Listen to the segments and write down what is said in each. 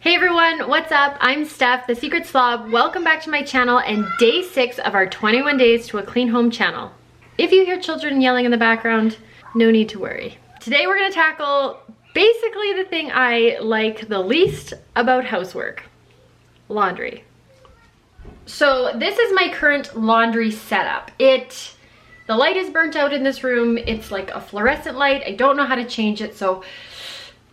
Hey everyone, what's up? I'm Steph, the Secret Slob. Welcome back to my channel and day 6 of our 21 Days to a Clean Home channel. If you hear children yelling in the background, no need to worry. Today we're gonna tackle basically the thing I like the least about housework: laundry. So this is my current laundry setup. The light is burnt out in this room. It's like a fluorescent light. I don't know how to change it, so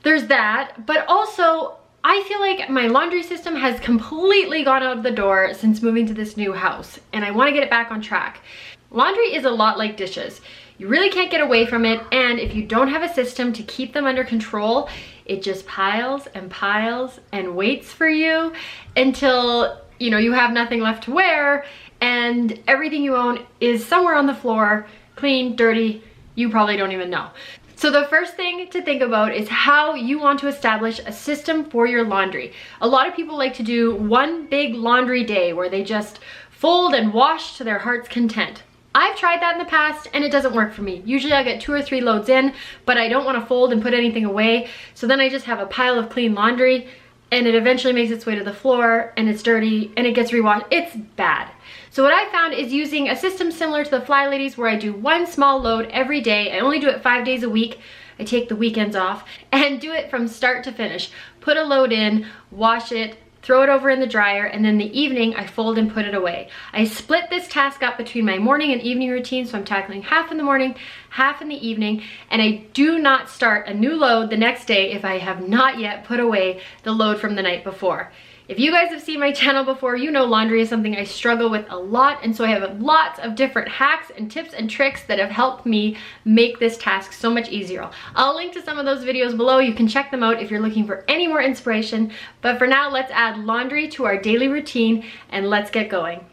there's that. But also, I feel like my laundry system has completely gone out of the door since moving to this new house, and I want to get it back on track. Laundry is a lot like dishes. You really can't get away from it, and if you don't have a system to keep them under control, it just piles and piles and waits for you until, you know, you have nothing left to wear and everything you own is somewhere on the floor, clean, dirty, you probably don't even know. So the first thing to think about is how you want to establish a system for your laundry. A lot of people like to do one big laundry day where they just fold and wash to their heart's content. I've tried that in the past and it doesn't work for me. Usually I get 2 or 3 loads in, but I don't want to fold and put anything away. So then I just have a pile of clean laundry and it eventually makes its way to the floor and it's dirty and it gets rewashed. It's bad. So what I found is using a system similar to the Fly Ladies, where I do one small load every day. I only do it 5 days a week. I take the weekends off and do it from start to finish. Put a load in, wash it, throw it over in the dryer, and then the evening I fold and put it away. I split this task up between my morning and evening routine, so I'm tackling half in the morning, half in the evening, and I do not start a new load the next day if I have not yet put away the load from the night before. If you guys have seen my channel before, you know laundry is something I struggle with a lot, and so I have lots of different hacks and tips and tricks that have helped me make this task so much easier. I'll link to some of those videos below. You can check them out if you're looking for any more inspiration. But for now, let's add laundry to our daily routine and let's get going.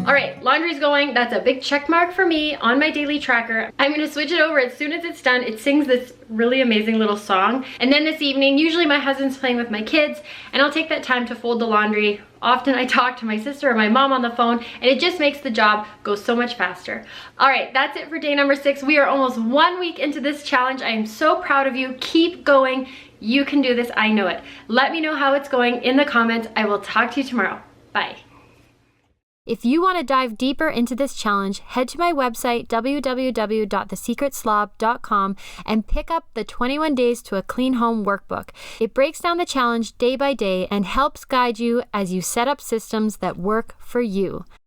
All right, laundry's going. That's a big check mark for me on my daily tracker. I'm gonna switch it over as soon as it's done. It sings this really amazing little song. And then this evening, usually my husband's playing with my kids and I'll take that time to fold the laundry. Often I talk to my sister or my mom on the phone and it just makes the job go so much faster. All right, that's it for day number 6. We are almost 1 week into this challenge. I am so proud of you. Keep going. You can do this, I know it. Let me know how it's going in the comments. I will talk to you tomorrow. Bye. If you want to dive deeper into this challenge, head to my website, www.thesecretslob.com, and pick up the 21 Days to a Clean Home workbook. It breaks down the challenge day by day and helps guide you as you set up systems that work for you.